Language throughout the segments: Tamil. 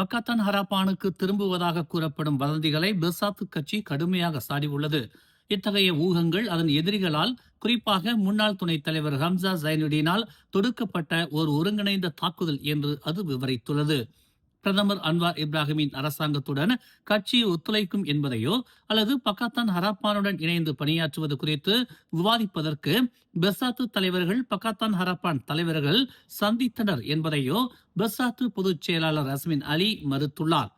பக்காத்தான் ஹராப்பானுக்கு திரும்புவதாக கூறப்படும் வதந்திகளை பெர்சாத்து கட்சி கடுமையாக சாடியுள்ளது. இத்தகைய ஊகங்கள் அதன் எதிரிகளால், குறிப்பாக முன்னாள் துணைத் தலைவர் ஹம்சா ஜைனுடீனால் தொடுக்கப்பட்ட ஒரு ஒருங்கிணைந்த தாக்குதல் என்று அது விவரித்துள்ளது. பிரதமர் அன்வார் இப்ராஹிமின் அரசாங்கத்துடன் கட்சி ஒத்துழைக்கும் என்பதையோ அல்லது பக்காத்தான் ஹராப்பானுடன் இணைந்து பணியாற்றுவது குறித்து விவாதிப்பதற்கு பெர்சாத்து தலைவர்கள் பக்காத்தான் ஹராப்பான் தலைவர்கள் சந்தித்தனர் என்பதையோ பெர்சாத்து பொதுச் செயலாளர் அஸ்மின் அலி மறுத்துள்ளார்.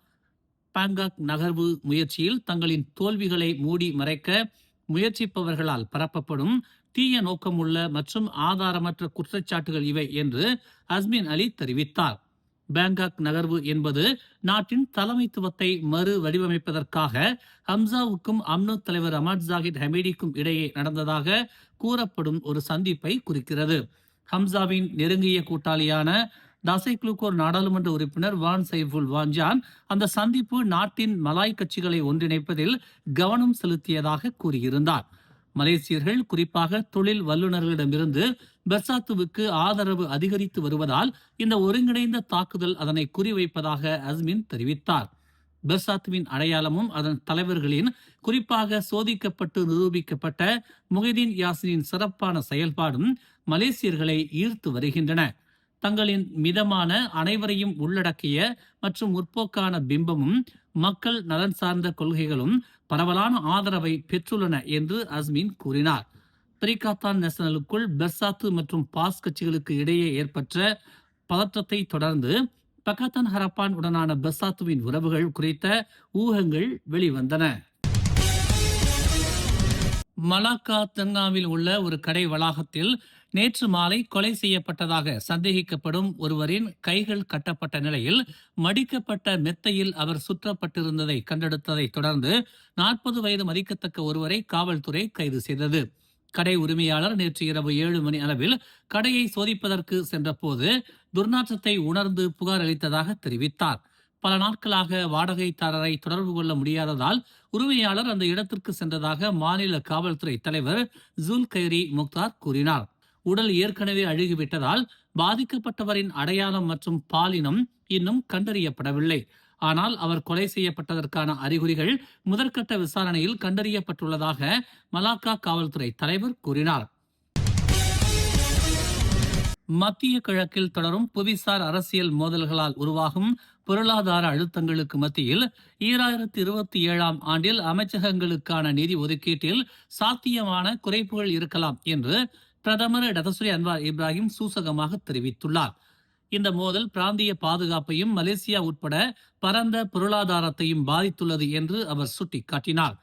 பாங்காக் நகர்வு முயற்சியில் தங்களின் தோல்விகளை மூடி மறைக்க முயற்சிப்பவர்களால் பரப்பப்படும் தீய நோக்கமுள்ள மற்றும் ஆதாரமற்ற குற்றச்சாட்டுகள் இவை என்று அஸ்மின் அலி தெரிவித்தார். பாங்காக் நகர்வு என்பது நாட்டின் தலைமைத்துவத்தை மறு வடிவமைப்பதற்காக ஹம்சாவுக்கும் அம்னோ தலைவர் அமாட் ஜாகித் ஹமீடிக்கும் இடையே நடந்ததாக கூறப்படும் ஒரு சந்திப்பை குறிக்கிறது. ஹம்சாவின் நெருங்கிய கூட்டாளியான தாசைக்லூக்கோர் நாடாளுமன்ற உறுப்பினர் வான் சைஃபுல் வான்ஜான் அந்த சந்திப்பு நாட்டின் மலாய் கட்சிகளை ஒன்றிணைப்பதில் கவனம் செலுத்தியதாக கூறியிருந்தார். மலேசியர்கள், குறிப்பாக தொழில் வல்லுநர்களிடமிருந்து பெர்சாத்துவுக்கு ஆதரவு அதிகரித்து வருவதால் இந்த ஒருங்கிணைந்த தாக்குதல் அதனை குறிவைப்பதாக அஸ்மின் தெரிவித்தார். பெர்சாத்துவின் அடையாளமும் அதன் தலைவர்களின், குறிப்பாக சோதிக்கப்பட்டு நிரூபிக்கப்பட்ட முஹிதீன் யாசினின் சிறப்பான செயல்பாடும் மலேசியர்களை ஈர்த்து வருகின்றன. தங்களின் மிதமான, அனைவரையும் உள்ளடக்கிய மற்றும் முற்போக்கான பிம்பமும் மக்கள் நலன் சார்ந்த கொள்கைகளும் பரவலான ஆதரவை பெற்றுள்ளன என்று அஸ்மின் கூறினார். பரிகாத்தான் நேஷனலுக்குள் பெர்சாத்து மற்றும் பாஸ் கட்சிகளுக்கு இடையே ஏற்பட்ட பதற்றத்தை தொடர்ந்து பக்காத்தான் ஹராப்பான் உடனான பெர்சாத்துவின் உறவுகள் குறித்த ஊகங்கள் வெளிவந்தன. மலாக்கா தெங்காவில் உள்ள ஒரு கடை வளாகத்தில் நேற்று மாலை கொலை செய்யப்பட்டதாக சந்தேகிக்கப்படும் ஒருவரின் கைகள் கட்டப்பட்ட நிலையில் மடிக்கப்பட்ட மெத்தையில் அவர் சுற்றப்பட்டிருந்ததை கண்டெடுத்ததை தொடர்ந்து 40 வயது மதிக்கத்தக்க ஒருவரை காவல்துறை கைது செய்தது. கடை உரிமையாளர் நேற்று இரவு 7 மணி அளவில் கடையை சோதிப்பதற்கு சென்றபோது துர்நாற்றத்தை உணர்ந்து புகார் அளித்ததாக தெரிவித்தார். பல நாட்களாக வாடகைதாரரை தொடர்பு கொள்ள முடியாததால் உரிமையாளர் அந்த இடத்திற்கு சென்றதாக மாநில காவல்துறை தலைவர் ஜுல்கைரி முக்தார் கூறினார். உடல் ஏற்கனவே அழுகிவிட்டதால் பாதிக்கப்பட்டவரின் அடையாளம் மற்றும் பாலினம் இன்னும் கண்டறியப்படவில்லை. ஆனால் அவர் கொலை செய்யப்பட்டதற்கான அறிகுறிகள் முதற்கட்ட விசாரணையில் கண்டறியப்பட்டுள்ளதாக மலாக்கா காவல்துறை தலைவர் கூறினார். மத்திய கிழக்கில் தொடரும் புவிசார் அரசியல் மோதல்களால் உருவாகும் பொருளாதார அழுத்தங்களுக்கு மத்தியில் 2027ஆம் ஆண்டில் அமைச்சகங்களுக்கான நிதி ஒதுக்கீட்டில் சாத்தியமான குறைப்புகள் இருக்கலாம் என்று பிரதமர் டத்தஸ்ரீ அன்வார் இப்ராஹிம் சூசகமாக தெரிவித்துள்ளார். இந்த மோதல் பிராந்திய பாதுகாப்பையும் மலேசியா உட்பட பரந்த பொருளாதாரத்தையும் பாதித்துள்ளது என்று அவர் சுட்டிக்காட்டினார்.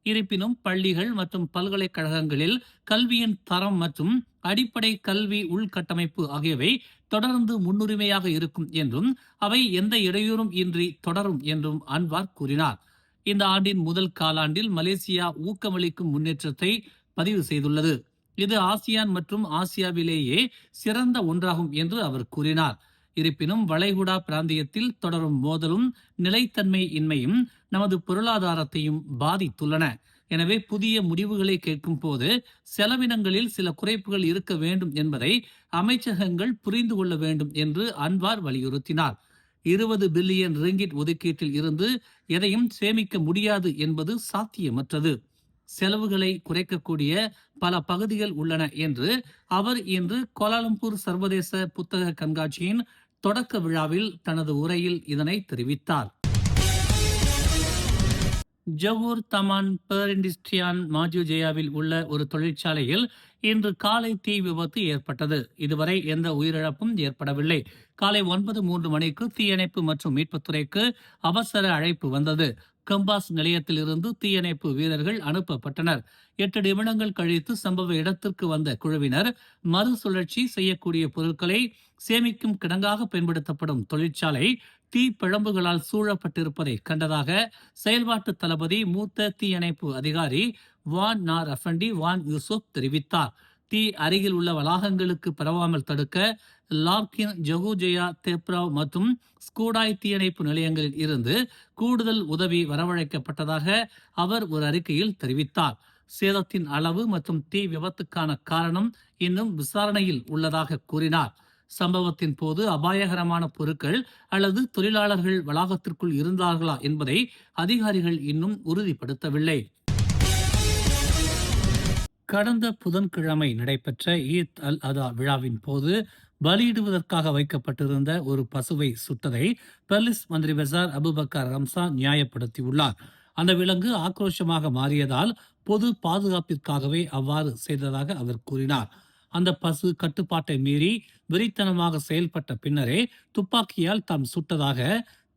இருப்பினும் பள்ளிகள் மற்றும் பல்கலைக்கழகங்களில் கல்வியின் தரம் மற்றும் அடிப்படை கல்வி உள்கட்டமைப்பு ஆகியவை தொடர்ந்து முன்னுரிமையாக இருக்கும் என்றும் அவை எந்த இடையூறும் இன்றி தொடரும் என்றும் அன்வார் கூறினார். இந்த ஆண்டின் முதல் காலாண்டில் மலேசியா ஊக்கமளிக்கும் முன்னேற்றத்தை பதிவு செய்துள்ளது. இது ஆசியான் மற்றும் ஆசியாவிலேயே சிறந்த ஒன்றாகும் என்று அவர் கூறினார். இருப்பினும் வளைகுடா பிராந்தியத்தில் தொடரும் மோதலும் நிலைத்தன்மை இன்மையும் நமது பொருளாதாரத்தையும் பாதித்துள்ளன. எனவே புதிய முடிவுகளை கேட்கும் போது செலவினங்களில் சில குறைப்புகள் இருக்க வேண்டும் என்பதை அமைச்சகங்கள் புரிந்து கொள்ள வேண்டும் என்று அன்வார் வலியுறுத்தினார். 20 பில்லியன் ரிங்கிட் ஒதுக்கீட்டில் இருந்து எதையும் சேமிக்க முடியாது என்பது சாத்தியமற்றது. செலவுகளை குறைக்கக்கூடிய பல பகுதிகள் உள்ளன என்று அவர் இன்று கோலாலம்பூர் சர்வதேச புத்தக கண்காட்சியின் தொடக்க விழாவில் தனது உரையில் இதனை தெரிவித்தார். ஜொஹூர் தமான் பெரிண்டிஸ்ட்ரியான் மாஜுஜேயாவில் உள்ள ஒரு தொழிற்சாலையில் இன்று காலை தீ விபத்து ஏற்பட்டது. இதுவரை எந்த உயிரிழப்பும் ஏற்படவில்லை. காலை 9:03 மணிக்கு தீயணைப்பு மற்றும் மீட்புத்துறைக்கு அவசர அழைப்பு வந்தது. கம்பாஸ் நிலையத்தில் இருந்து தீயணைப்பு வீரர்கள் அனுப்பப்பட்டனர். 8 நிமிடங்கள் கழித்து சம்பவ இடத்திற்கு வந்த குழுவினர் மறுசுழற்சி செய்யக்கூடிய பொருட்களை சேமிக்கும் கிடங்காக பயன்படுத்தப்படும் தொழிற்சாலை தீ பிழம்புகளால் சூழப்பட்டிருப்பதை கண்டதாக செயல்பாட்டு தளபதி மூத்த தீயணைப்பு அதிகாரி வான் நார் அஃபண்டி வான் யூசுப் தெரிவித்தார். தீ அருகில் உள்ள வளாகங்களுக்கு பரவாமல் தடுக்க லார்கின், ஜொஹூஜயா, தெப்ராவ் மற்றும் ஸ்கூடாய் தீயணைப்பு நிலையங்களில் இருந்து கூடுதல் உதவி வரவழைக்கப்பட்டதாக அவர் ஒரு அறிக்கையில் தெரிவித்தார். சேதத்தின் அளவு மற்றும் தீ விபத்துக்கான காரணம் இன்னும் விசாரணையில் உள்ளதாக கூறினார். சம்பவத்தின் போது அபாயகரமான பொருட்கள் அல்லது தொழிலாளர்கள் வளாகத்திற்குள் இருந்தார்களா என்பதை அதிகாரிகள் இன்னும் உறுதிப்படுத்தவில்லை. கடந்த புதன்கிழமை நடைபெற்ற ஈத் அல் அதா விழாவின் போது பலியிடுவதற்காக வைக்கப்பட்டிருந்த ஒரு பசுவை சுட்டதை பெர்லிஸ் மந்திரி பெசார் அபுபக்கர் ரம்சான் நியாயப்படுத்தியுள்ளார். அந்த விலங்கு ஆக்ரோஷமாக மாறியதால் பொது பாதுகாப்பிற்காகவே அவ்வாறு செய்ததாக அவர் கூறினார். அந்த பசு கட்டுப்பாட்டை மீறி வெறித்தனமாக செயல்பட்ட பின்னரே துப்பாக்கியால் தாம் சுட்டதாக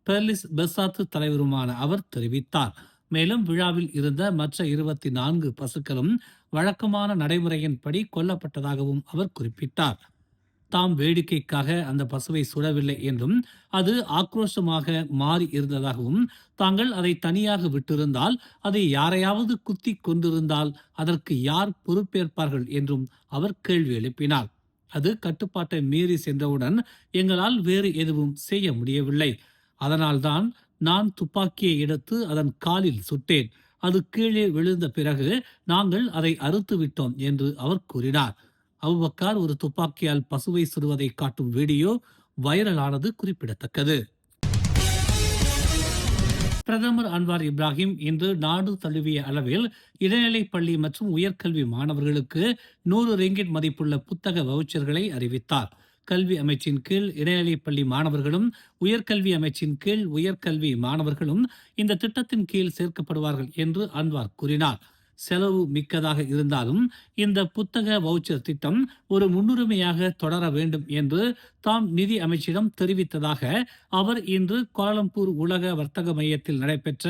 பெர்லிஸ் பெசாத்து தலைவருமான அவர் தெரிவித்தார். மேலும் விழாவில் இருந்த மற்ற 24 பசுக்களும் வழக்கமான நடைமுறையின்படி கொல்லப்பட்டதாகவும் அவர் குறிப்பிட்டார். தாம் வேடிக்கைக்காக அந்த பசுவை சுடவில்லை என்றும் அது ஆக்ரோஷமாக மாறி இருந்ததாகவும் தாங்கள் அதை தனியாக விட்டிருந்தால் அதை யாரையாவது குத்தி கொண்டிருந்தால் அதற்கு யார் பொறுப்பேற்பார்கள் என்றும் அவர் கேள்வி எழுப்பினார். அது கட்டுப்பாட்டை மீறி சென்றவுடன் எங்களால் வேறு எதுவும் செய்ய முடியவில்லை. அதனால்தான் நான் துப்பாக்கியை எடுத்து அதன் காலில் சுட்டேன். அது கீழே விழுந்த பிறகு நாங்கள் அதை அறுத்து விட்டோம் என்று அவர் கூறினார். அபுபக்கர் ஒரு துப்பாக்கியால் பசுவை சுடுவதை காட்டும் வீடியோ வைரலானது குறிப்பிடத்தக்கது. பிரதமர் அன்வார் இப்ராஹிம் இன்று நாடு தழுவிய அளவில் இடைநிலைப் பள்ளி மற்றும் உயர்கல்வி மாணவர்களுக்கு 100 ரிங்கிட் மதிப்புள்ள புத்தக வவுச்சர்களை அறிவித்தார். கல்வி அமைச்சின் கீழ் இடைநிலைப் பள்ளி மாணவர்களும் உயர்கல்வி அமைச்சின் கீழ் உயர்கல்வி மாணவர்களும் இந்த திட்டத்தின் கீழ் சேர்க்கப்படுவார்கள் என்று அன்வார் கூறினார். செலவு மிக்கதாக இருந்தாலும் இந்த புத்தக வவுச்சர் திட்டம் ஒரு முன்னுரிமையாக தொடர வேண்டும் என்று தாம் நிதி அமைச்சிடம் தெரிவித்ததாக அவர் இன்று கோலாலம்பூர் உலக வர்த்தக மையத்தில் நடைபெற்ற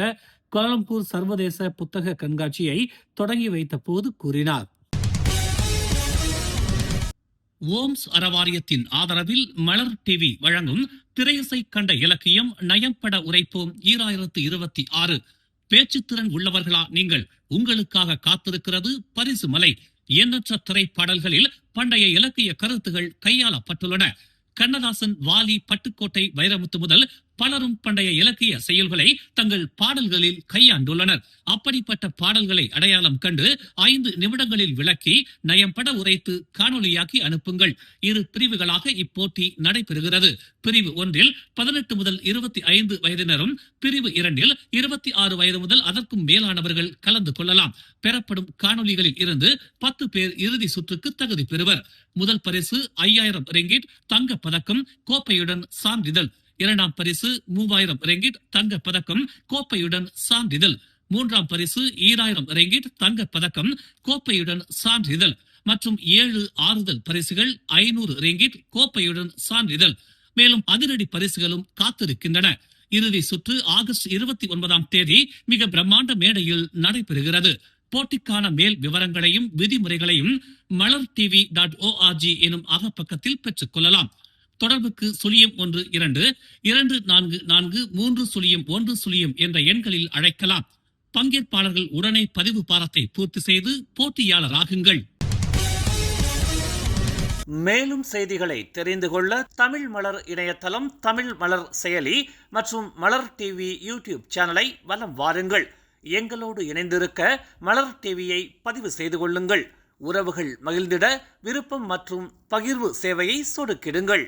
கோலாலம்பூர் சர்வதேச புத்தக கண்காட்சியை தொடங்கி வைத்த போது கூறினார். ஓம்ஸ் அறவாரியத்தின் ஆதரவில் மலர் டிவி வழங்கும் திரையிசை கண்ட இலக்கியம் நயம்பட உரைப்போம் 2026. பேச்சுத்திறன் உள்ளவர்களா நீங்கள்? உங்களுக்காக காத்திருக்கிறது பரிசு மலை. எண்ணற்ற திரைப்பாடல்களில் பண்டைய இலக்கிய கருத்துகள் கையாளப்பட்டுள்ளன. கண்ணதாசன், வாலி, பட்டுக்கோட்டை, வைரமுத்து முதல் பலரும் பண்டைய இலக்கிய செயல்களை தங்கள் பாடல்களில் கையாண்டுள்ளனர். அப்படிப்பட்ட பாடல்களை அடையாளம் கண்டு 5 நிமிடங்களில் விளக்கி நயம்பட உரைத்து காணொலியாக்கி அனுப்புங்கள். 2 பிரிவுகளாக இப்போட்டி நடைபெறுகிறது. பிரிவு 1 18 முதல் 25 வயதினரும், பிரிவு 2 26 வயது முதல் அதற்கும் மேலானவர்கள் கலந்து கொள்ளலாம். பெறப்படும் காணொலிகளில் இருந்து 10 பேர் இறுதி சுற்றுக்கு தகுதி பெறுவர். முதல் பரிசு 5000 ரிங்கிட் தங்க பதக்கம், கோப்பையுடன் சான்றிதழ். இரண்டாம் பரிசு 3000 ரிங்கிட் தங்க பதக்கம், கோப்பையுடன் சான்றிதழ். மூன்றாம் பரிசு 2000 ரிங்கிட் தங்க பதக்கம், கோப்பையுடன் சான்றிதழ். மற்றும் 7 ஆறுதல் பரிசுகள் 500 ரிங்கிட், கோப்பையுடன் சான்றிதழ். மேலும் அதிரடி பரிசுகளும் காத்திருக்கின்றன. இறுதி சுற்று ஆகஸ்ட் 29ஆம் தேதி மிக பிரம்மாண்ட மேடையில் நடைபெறுகிறது. போட்டிக்கான மேல் விவரங்களையும் விதிமுறைகளையும் malartv.org எனும் அகப்பக்கத்தில் பெற்றுக் கொள்ளலாம். தொடர்புக்கு 0122444301 என்ற எண்களில் அழைக்கலாம். பங்கேற்பாளர்கள் உடனே பதிவு பாரத்தை பூர்த்தி செய்து போட்டியாளராகுங்கள். மேலும் செய்திகளை தெரிந்து கொள்ள தமிழ் மலர் இணையதளம், தமிழ் மலர் செயலி மற்றும் மலர் டிவி யூடியூப் சேனலை வலம் வாருங்கள். எங்களோடு இணைந்திருக்க மலர் டிவியை பதிவு செய்து கொள்ளுங்கள். உறவுகள் மகிழ்ந்திட விருப்பம் மற்றும் பகிர்வு சேவையை சொடுக்கிடுங்கள்.